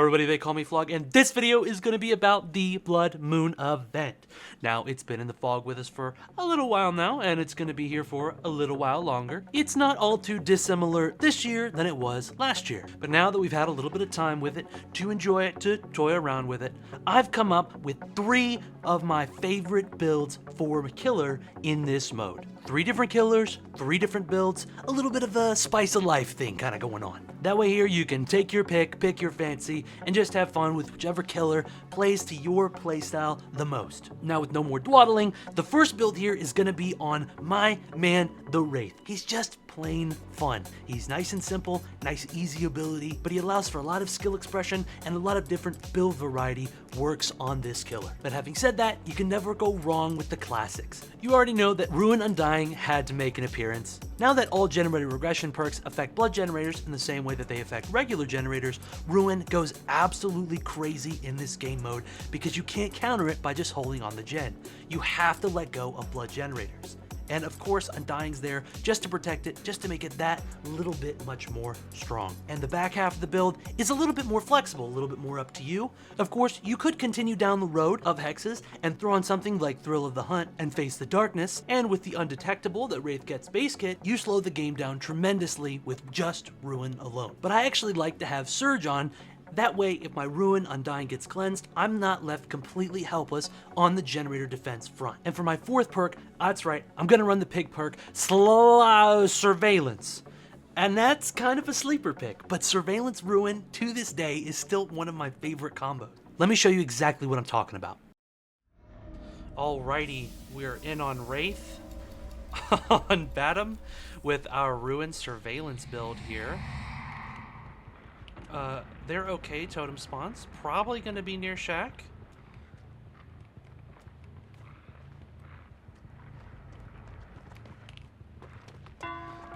everybody, they call me Flog, and this video is going to be about the Blood Moon event. Now, it's been in the fog with us for a little while now, and it's going to be here for a little while longer. It's not all too dissimilar this year than it was last year, but now that we've had a little bit of time with it, to enjoy it, to toy around with it, I've come up with 3 of my favorite builds for killer in this mode. 3 different killers, 3 different builds, a little bit of a spice of life thing kind of going on. That way here you can take your pick your fancy, and just have fun with whichever killer plays to your playstyle the most. Now with no more dawdling, the first build here is going to be on my man, the Wraith. He's just plain fun. He's nice and simple, nice easy ability, but he allows for a lot of skill expression and a lot of different build variety works on this killer. But having said that, you can never go wrong with the classics. You already know that Ruin Undying had to make an appearance. Now that all generator regression perks affect blood generators in the same way that they affect regular generators, Ruin goes absolutely crazy in this game mode because you can't counter it by just holding on the gen. You have to let go of blood generators. And of course, Undying's there just to protect it, just to make it that little bit much more strong. And the back half of the build is a little bit more flexible, a little bit more up to you. Of course, you could continue down the road of hexes and throw on something like Thrill of the Hunt and Face the Darkness, and with the Undetectable that Wraith gets base kit, you slow the game down tremendously with just Ruin alone. But I actually like to have Surge on. That way, if my Ruin Undying gets cleansed, I'm not left completely helpless on the generator defense front. And for my 4th perk, that's right, I'm gonna run the pig perk, Surveillance. And that's kind of a sleeper pick, but Surveillance Ruin to this day is still one of my favorite combos. Let me show you exactly what I'm talking about. Alrighty, we're in on Wraith, on Batum, with our Ruin Surveillance build here. They're okay totem spawns. Probably going to be near Shack.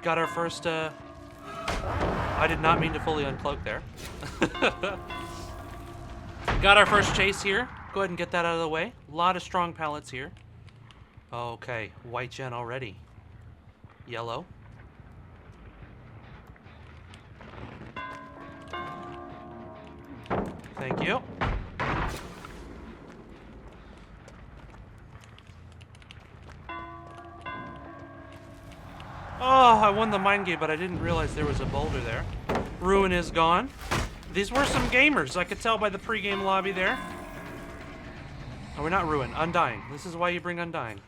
Got our first, I did not mean to fully uncloak there. Got our first chase here. Go ahead and get that out of the way. A lot of strong pallets here. Okay, white gen already. Yellow. Thank you. Oh, I won the mind game, but I didn't realize there was a boulder there. Ruin is gone. These were some gamers. I could tell by the pre-game lobby there. Oh, we're not Ruin. Undying. This is why you bring Undying.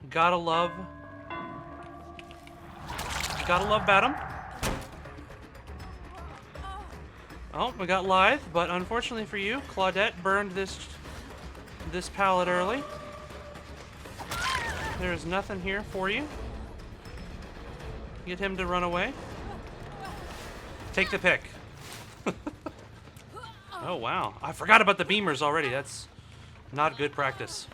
Gotta love Batum. Oh, we got Lithe, but unfortunately for you, Claudette burned this pallet early. There is nothing here for you. Get him to run away. Take the pick. Oh, wow. I forgot about the beamers already. That's not good practice.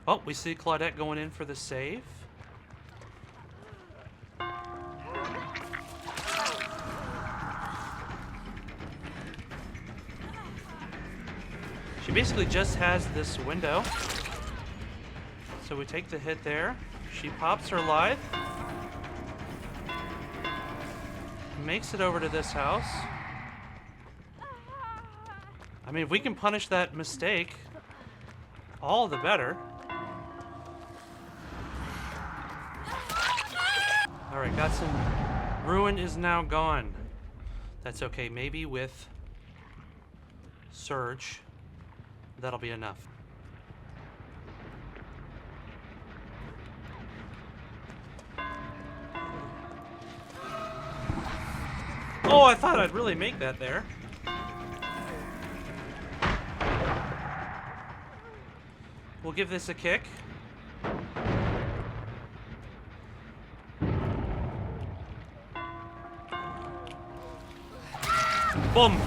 Oh, we see Claudette going in for the save. She basically just has this window. So we take the hit there. She pops her Lithe. Makes it over to this house. I mean, if we can punish that mistake, all the better. Alright, got some... Ruin is now gone. That's okay. Maybe with Surge, that'll be enough. Oh, I thought I'd really make that there. We'll give this a kick. Boom!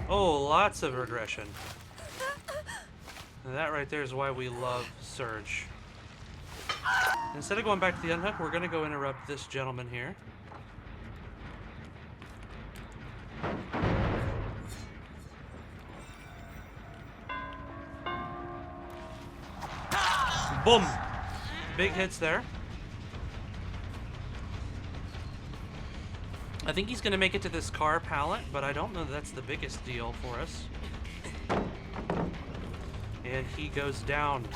Oh, lots of regression. And that right there is why we love Surge. Instead of going back to the unhook, we're going to go interrupt this gentleman here. Boom! Big hits there. I think he's gonna make it to this car pallet, but I don't know that that's the biggest deal for us. And he goes down.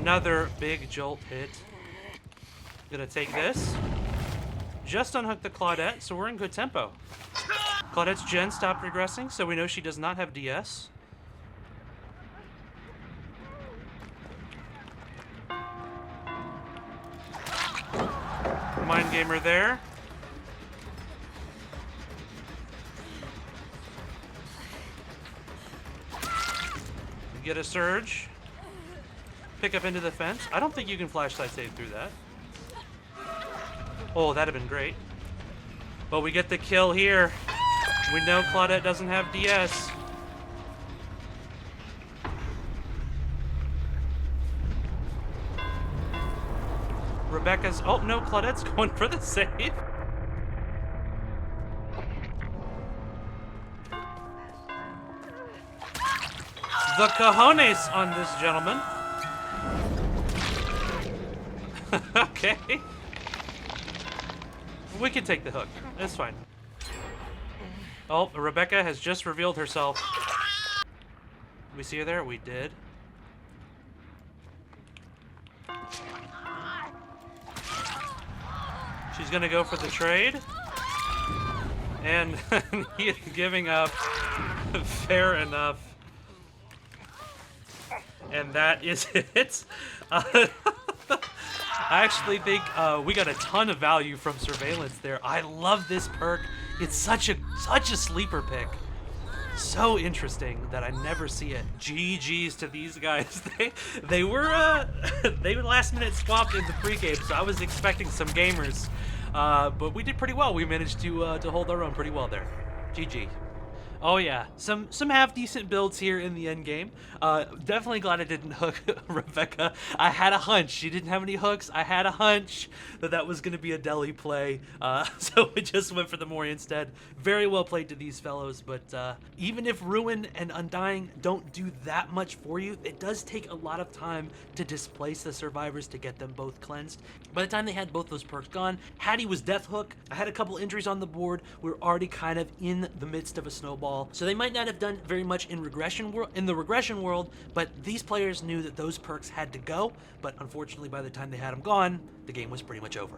Another big jolt hit. Gonna take this. Just unhook the Claudette, so we're in good tempo. Claudette's gen stopped regressing, so we know she does not have DS. Mind Gamer there. Get a surge. Pick up into the fence. I don't think you can flashlight save through that. Oh, that'd have been great. But we get the kill here. We know Claudette doesn't have DS. Rebecca's... Oh, no, Claudette's going for the save. The cojones on this gentleman. Okay. We can take the hook. It's fine. Oh, Rebecca has just revealed herself. Did we see her there? We did. She's gonna go for the trade. And he is giving up. Fair enough. And that is it. I actually think we got a ton of value from surveillance there. I love this perk. It's such a sleeper pick. So interesting that I never see it. GG's to these guys. They were last minute swapped in the pregame, so I was expecting some gamers. But we did pretty well. We managed to hold our own pretty well there. GG. Oh yeah, some half decent builds here in the end game. Definitely glad I didn't hook Rebecca. I had a hunch. She didn't have any hooks. I had a hunch that was going to be a deli play. So we just went for the Mori instead. Very well played to these fellows, but even if Ruin and Undying don't do that much for you, it does take a lot of time to displace the survivors to get them both cleansed. By the time they had both those perks gone, Hattie was Death Hook. I had a couple injuries on the board. We were already kind of in the midst of a snowball. So they might not have done very much in the regression world, but these players knew that those perks had to go, but unfortunately by the time they had them gone, the game was pretty much over.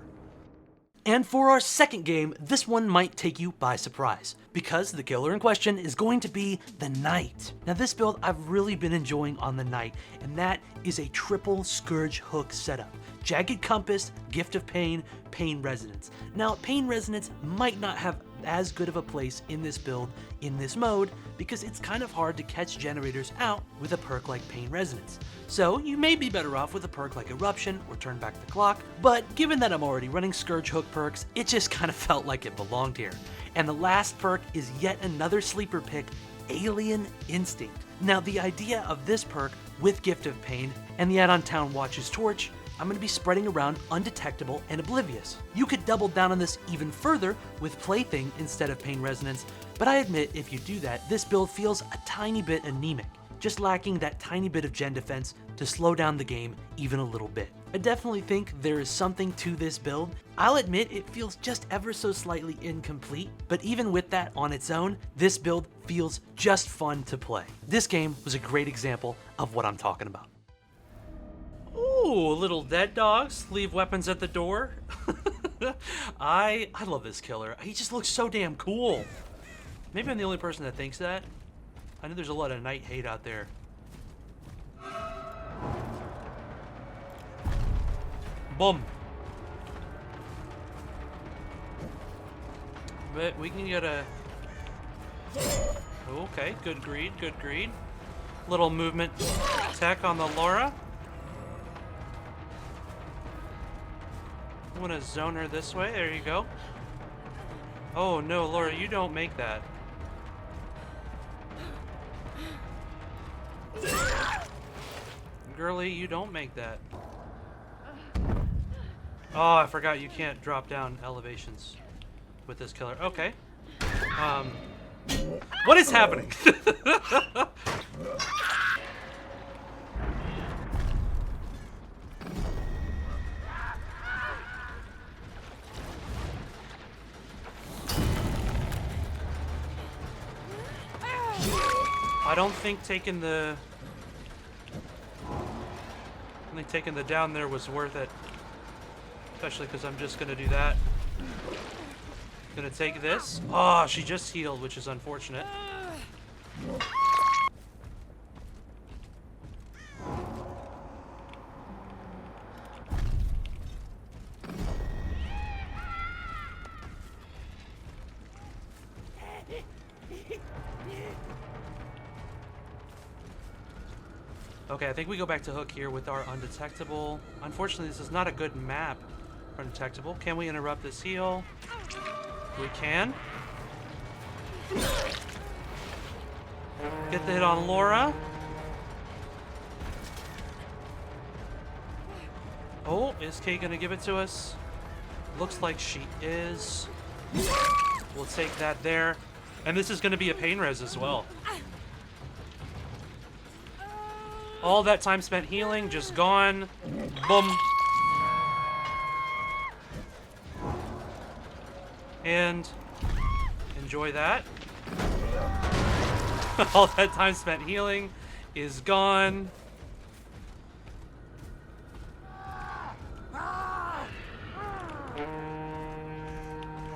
And for our second game, this one might take you by surprise, because the killer in question is going to be the Knight. Now this build I've really been enjoying on the Knight, and that is a triple Scourge Hook setup. Jagged Compass, Gift of Pain, Pain Resonance. Now Pain Resonance might not have as good of a place in this build, in this mode, because it's kind of hard to catch generators out with a perk like Pain Resonance. So you may be better off with a perk like Eruption or Turn Back the Clock, but given that I'm already running Scourge Hook perks, it just kind of felt like it belonged here. And the last perk is yet another sleeper pick, Alien Instinct. Now the idea of this perk with Gift of Pain and the add-on Town Watch's Torch, I'm going to be spreading around Undetectable and Oblivious. You could double down on this even further with Plaything instead of Pain Resonance, but I admit if you do that, this build feels a tiny bit anemic, just lacking that tiny bit of gen defense to slow down the game even a little bit. I definitely think there is something to this build. I'll admit it feels just ever so slightly incomplete, but even with that on its own, this build feels just fun to play. This game was a great example of what I'm talking about. Ooh, little dead dogs, leave weapons at the door. I love this killer. He just looks so damn cool. Maybe I'm the only person that thinks that. I know there's a lot of Knight hate out there. Boom. But we can get a... Okay, good greed, good greed. Little movement tech on the Laura. I want to zone her this way. There you go. Oh no, Laura, you don't make that. Girly, you don't make that. Oh, I forgot you can't drop down elevations with this killer. Okay. What is happening? I don't think taking the down there was worth it. Especially because I'm just gonna do that. Gonna take this. Oh, she just healed, which is unfortunate. Okay, I think we go back to Hook here with our Undetectable. Unfortunately, this is not a good map for Undetectable. Can we interrupt this heal? We can. Get the hit on Laura. Oh, is Kate gonna give it to us? Looks like she is. We'll take that there. And this is gonna be a pain res as well. All that time spent healing, just gone. Boom. And enjoy that. All that time spent healing is gone.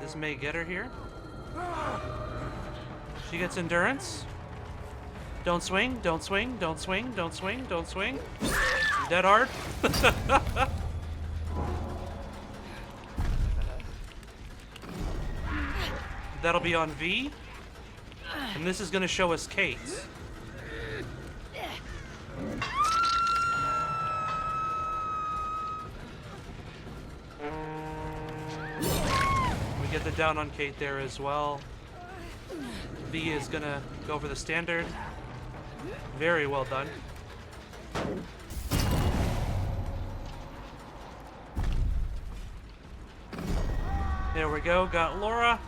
This may get her here. She gets endurance. Don't swing, don't swing, don't swing, don't swing, don't swing. Dead hard. That'll be on V. And this is going to show us Kate. We get the down on Kate there as well. V is going to go for the standard. Very well done. There we go, got Laura.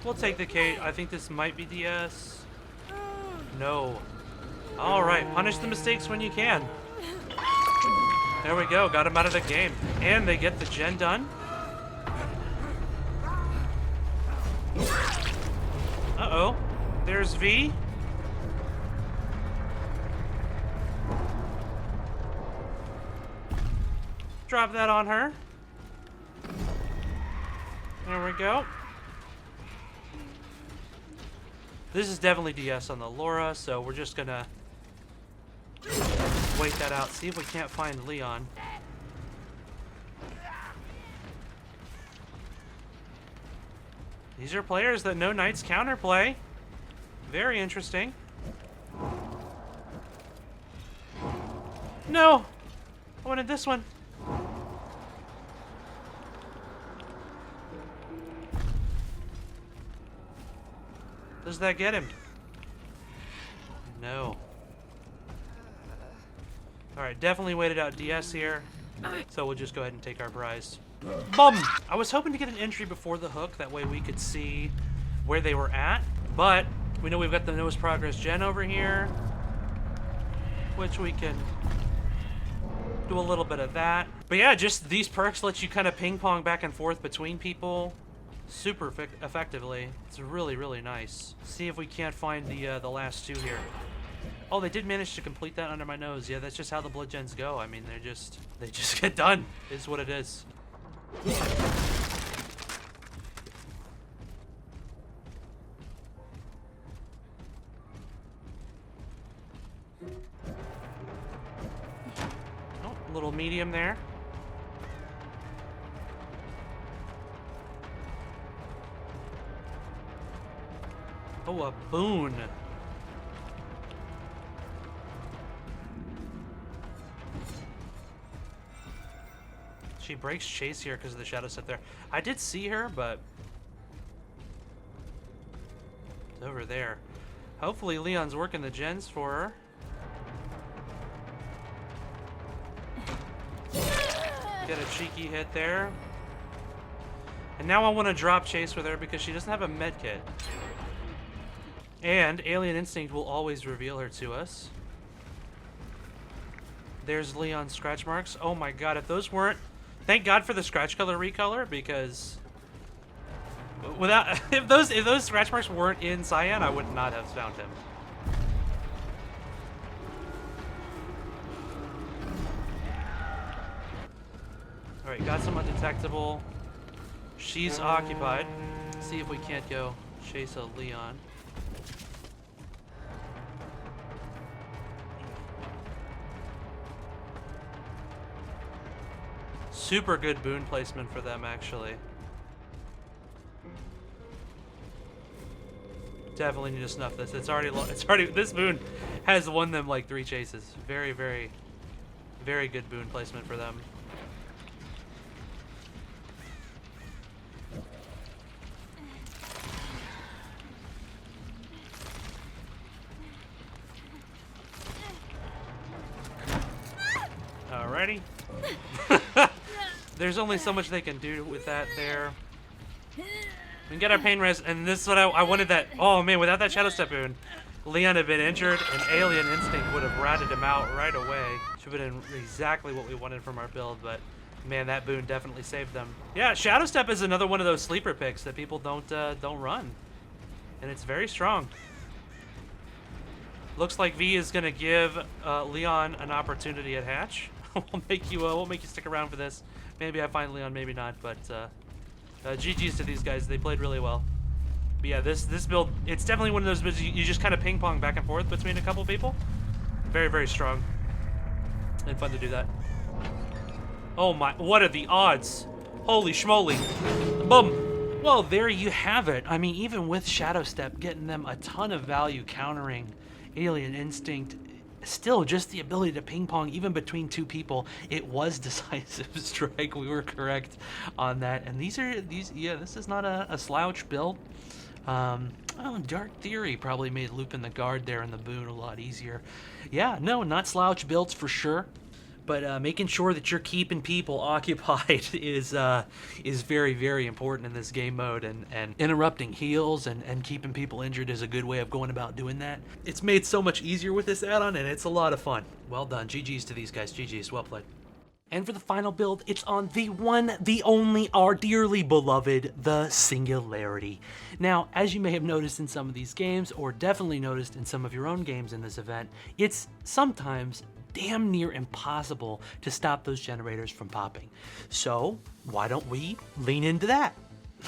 We'll take the Kate. I think this might be DS. No. Alright, punish the mistakes when you can. There we go, got him out of the game. And they get the gen done. Uh-oh. There's V. Drop that on her. There we go. This is definitely DS on the Laura, so we're just gonna wait that out. See if we can't find Leon. These are players that know Knight's counterplay. Very interesting. No! I wanted this one. Does that get him? No. Alright, definitely waited out DS here. So we'll just go ahead and take our prize. Bum! I was hoping to get an entry before the hook, that way we could see where they were at. But we know we've got the newest progress gen over here, which we can do a little bit of that. But yeah, just these perks let you kind of ping pong back and forth between people super effectively. It's really, really nice. See if we can't find the last two here. Oh, they did manage to complete that under my nose. Yeah, that's just how the blood gens go. I mean, they just get done. Is what it is. Oh, a little medium there. Oh, a boon. She breaks chase here because of the shadow set there. I did see her, but it's over there. Hopefully Leon's working the gens for her. Get a cheeky hit there. And now I want to drop chase with her because she doesn't have a med kit. And Alien Instinct will always reveal her to us. There's Leon's scratch marks. Oh my god, if those weren't... Thank God for the scratch color recolor, because Without if those scratch marks weren't in Cyan, I would not have found him. All right, got some undetectable. She's occupied. See if we can't go chase a Leon. Super good boon placement for them, actually. Definitely need to snuff this. It's already this boon has won them like 3 chases. Very, very, very good boon placement for them. Alrighty. There's only so much they can do with that there. We can get our pain res, and this is what I wanted that. Oh man, without that Shadow Step boon, Leon had been injured, and Alien Instinct would have ratted him out right away. Should have been exactly what we wanted from our build, but man, that boon definitely saved them. Yeah, Shadow Step is another one of those sleeper picks that people don't run, and it's very strong. Looks like V is gonna give Leon an opportunity at hatch. We'll make you stick around for this. Maybe I find Leon, maybe not, but GG's to these guys. They played really well. But yeah, this build, it's definitely one of those builds you just kind of ping pong back and forth between a couple people. Very, very strong and fun to do that. Oh my, what are the odds? Holy schmoly. Boom. Well, there you have it. I mean, even with Shadow Step getting them a ton of value countering Alien Instinct, still just the ability to ping pong even between 2 people, it was decisive strike. We were correct on that. And this is not a slouch build. Dark Theory probably made looping the guard there and the boon a lot easier. Yeah, no, not slouch builds for sure. But making sure that you're keeping people occupied is very, very important in this game mode, and interrupting heals and keeping people injured is a good way of going about doing that. It's made so much easier with this add-on, and it's a lot of fun. Well done. GG's to these guys. GG's. Well played. And for the final build, it's on the one, the only, our dearly beloved, the Singularity. Now, as you may have noticed in some of these games, or definitely noticed in some of your own games in this event, it's sometimes damn near impossible to stop those generators from popping. So why don't we lean into that?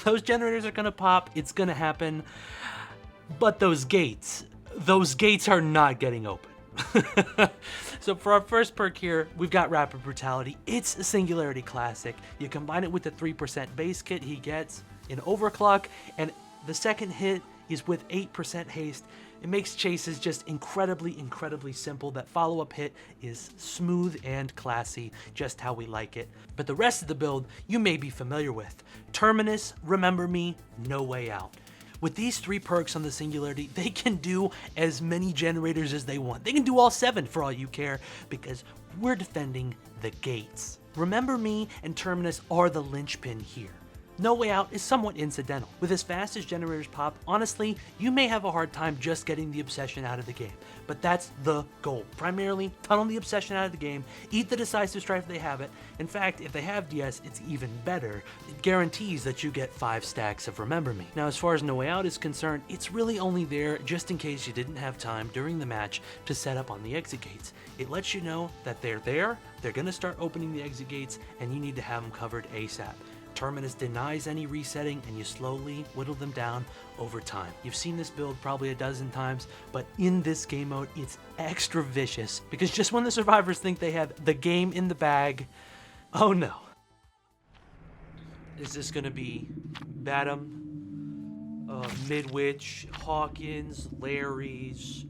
Those generators are gonna pop, it's gonna happen, but those gates are not getting open. So for our first perk here, we've got Rapid Brutality. It's a Singularity classic. You combine it with the 3% base kit he gets in Overclock, and the second hit is with 8% haste. It makes chases just incredibly, incredibly simple. That follow-up hit is smooth and classy, just how we like it. But the rest of the build you may be familiar with. Terminus, Remember Me, No Way Out. With these 3 perks on the Singularity, they can do as many generators as they want. They can do all 7 for all you care, because we're defending the gates. Remember Me and Terminus are the linchpin here. No Way Out is somewhat incidental. With as fast as generators pop, honestly, you may have a hard time just getting the Obsession out of the game, but that's the goal. Primarily, tunnel the Obsession out of the game, eat the Decisive Strike if they have it. In fact, if they have DS, it's even better. It guarantees that you get 5 stacks of Remember Me. Now, as far as No Way Out is concerned, it's really only there just in case you didn't have time during the match to set up on the exit gates. It lets you know that they're there, they're gonna start opening the exit gates, and you need to have them covered ASAP. Terminus denies any resetting, and you slowly whittle them down over time. You've seen this build probably a dozen times, but in this game mode, it's extra vicious, because just when the survivors think they have the game in the bag, oh no. Is this gonna be Batum, Midwich, Hawkins, Larry's,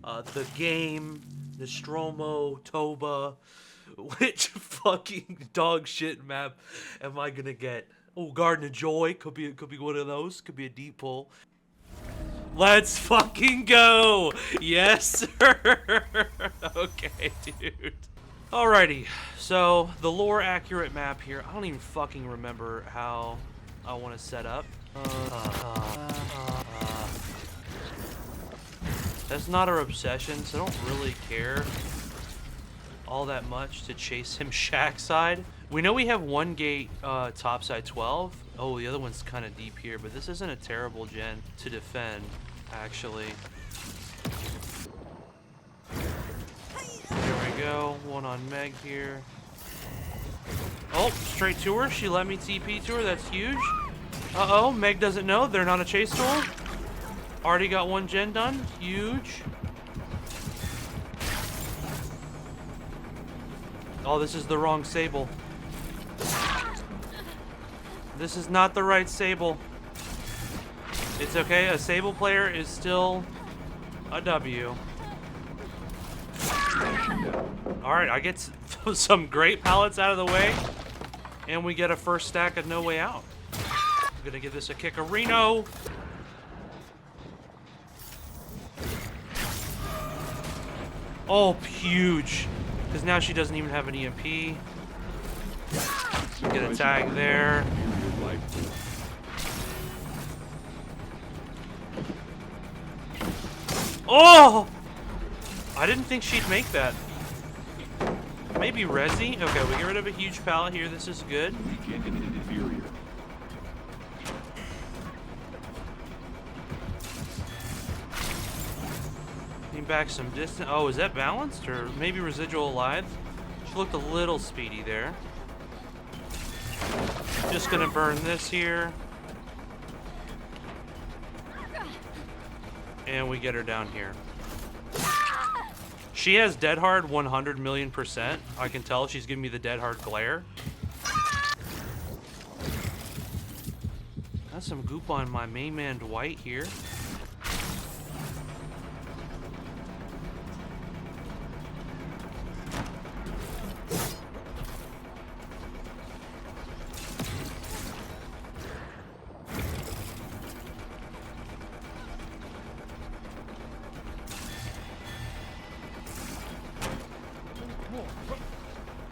the game, Nostromo, Toba? Which fucking dog shit map am I gonna get? Oh, Garden of Joy could be one of those. Could be a deep pull. Let's fucking go! Yes, sir. Okay, dude. Alrighty, so the lore accurate map here. I don't even fucking remember how I want to set up. That's not our obsession, so I don't really care all that much to chase him shack side. We know we have one gate topside 12. Oh, the other one's kind of deep here, but this isn't a terrible gen to defend, actually. There we go. One on Meg here. Oh, straight to her. She let me TP to her. That's huge. Uh-oh, Meg doesn't know. They're not a chase tool. Already got one gen done. Huge. Oh, this is the wrong Sable. This is not the right Sable. It's okay. A Sable player is still a W. Alright, I get some great pallets out of the way. And we get a first stack of No Way Out. I'm gonna give this a kick. Reno. Oh, huge. Because now she doesn't even have an EMP. Get a tag there. Oh! I didn't think she'd make that. Maybe Resi? Okay, we get rid of a huge pallet here. This is good. Getting back some distance. Oh, is that balanced? Or maybe residual alive? She looked a little speedy there. Just gonna burn this here. And we get her down here. She has dead hard 100,000,000%. I can tell she's giving me the dead hard glare. Got some goop on my main man Dwight here.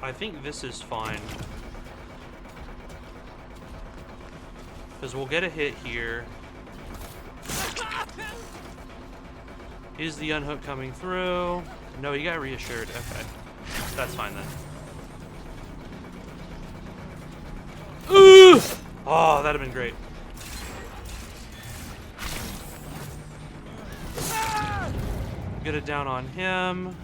I think this is fine. Because we'll get a hit here. Is the unhook coming through? No, you got reassured. Okay. That's fine then. Ooh! Oh, that'd have been great. Get it down on him.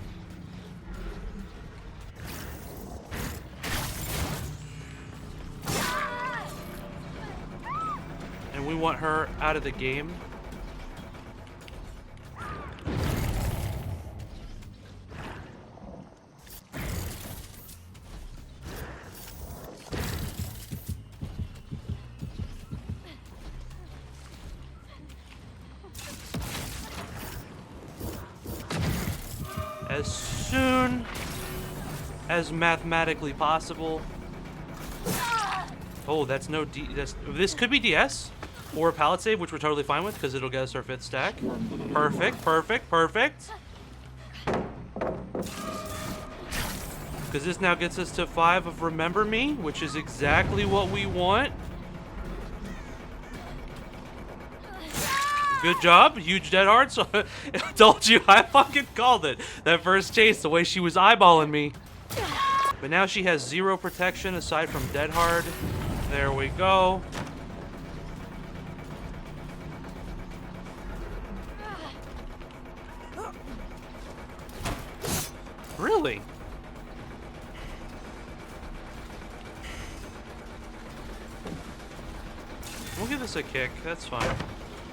And we want her out of the game. As soon as mathematically possible. Oh, that's no D. This could be DS or a pallet save, which we're totally fine with because it'll get us our 5th stack. Perfect, perfect, perfect. Because this now gets us to 5 of Remember Me, which is exactly what we want. Good job, huge dead hard. So I told you, I fucking called it. That first chase, the way she was eyeballing me. But now she has 0 protection aside from dead hard. There we go. Really? We'll give this a kick. That's fine.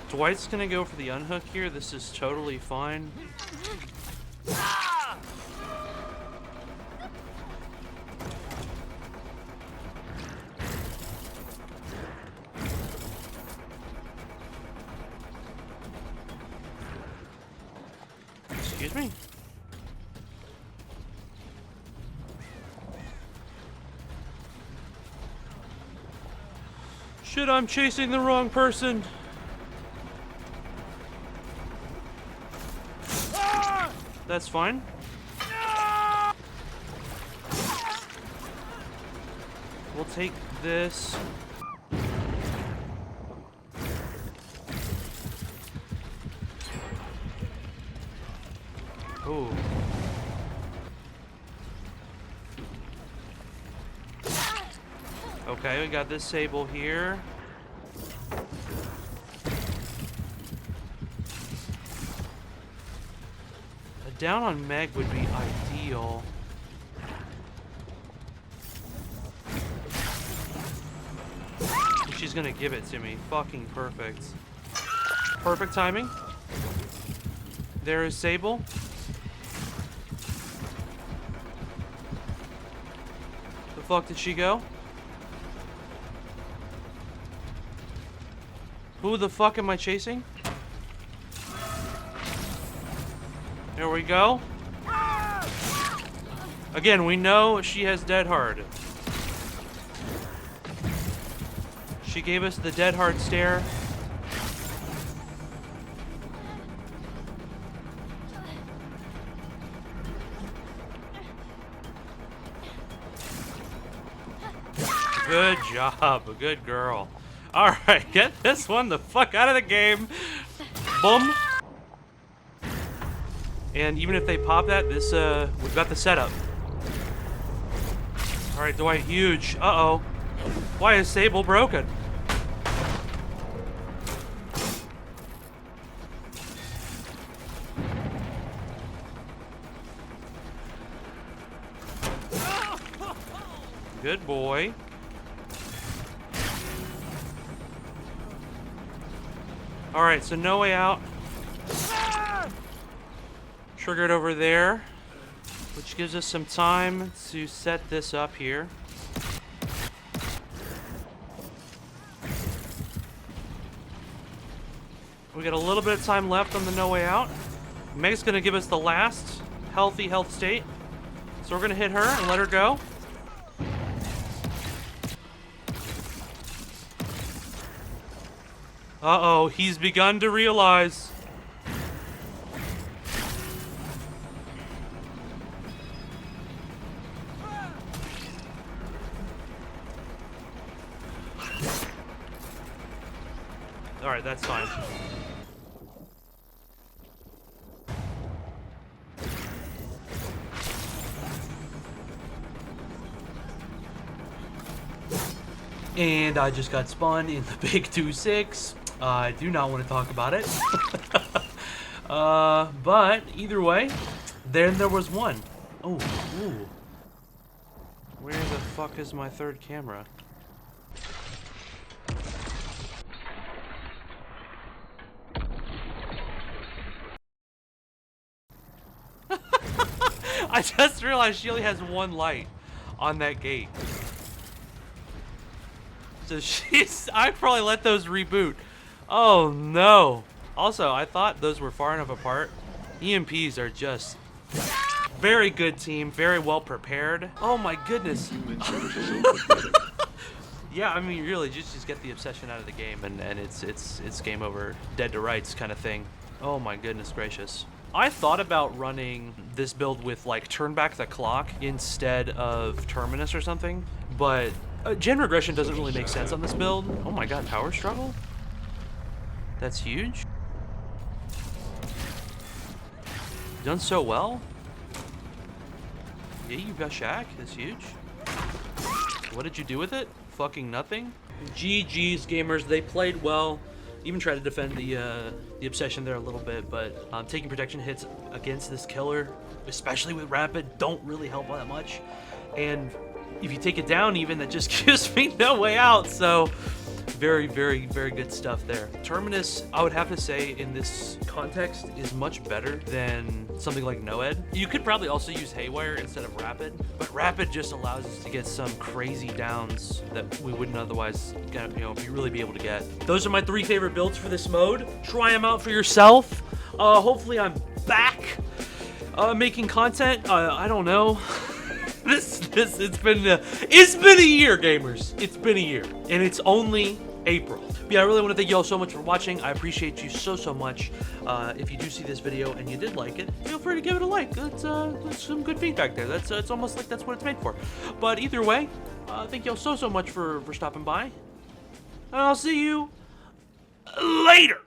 Dwight's gonna go for the unhook here. This is totally fine. Excuse me? Shit, I'm chasing the wrong person. That's fine. We'll take this. Ooh. Okay, we got this Sable here. A down on Meg would be ideal. She's gonna give it to me. Fucking perfect. Perfect timing. There is Sable. The fuck did she go? Who the fuck am I chasing? There we go. Again, we know she has Dead Hard. She gave us the Dead Hard stare. Good job, good girl. Alright, get this one the fuck out of the game. Boom. And even if they pop that, this, we've got the setup. Alright, Dwight, huge. Uh-oh. Why is Sable broken? Good boy. Alright, so no way out. Triggered over there, which gives us some time to set this up here. We got a little bit of time left on the no way out. Meg's gonna give us the last healthy health state. So we're gonna hit her and let her go. Uh-oh, he's begun to realize. Alright, that's fine. And I just got spun in the big 2-6. I do not want to talk about it. But either way, then there was one. Oh, ooh. Where the fuck is my third camera? I just realized she only has one light on that gate. So I probably let those reboot. Oh no. Also, I thought those were far enough apart. EMPs are just very good team, very well prepared. Oh my goodness. Yeah, I mean really just get the obsession out of the game and it's game over, dead to rights kind of thing. Oh my goodness gracious. I thought about running this build with like turn back the clock instead of Terminus or something, but gen regression doesn't really make sense on this build. Oh my god, power struggle? That's huge. Done so well. Yeah, you got Shaq. That's huge. What did you do with it? Fucking nothing. GG's gamers, they played well. Even tried to defend the obsession there a little bit, but taking protection hits against this killer, especially with rapid, don't really help all that much. And if you take it down even, that just gives me no way out. So very, very, very good stuff there. Terminus, I would have to say in this context, is much better than something like Noed. You could probably also use Haywire instead of Rapid, but Rapid just allows us to get some crazy downs that we wouldn't otherwise really be able to get. Those are my 3 favorite builds for this mode. Try them out for yourself. Hopefully I'm back making content. I don't know. It's been a year, gamers. It's been a year, and it's only April. But yeah, I really want to thank you all so much for watching. I appreciate you so much. If you do see this video and you did like it, feel free to give it a like. That's some good feedback there. It's almost like that's what it's made for. But either way, thank you all so much for stopping by, and I'll see you later.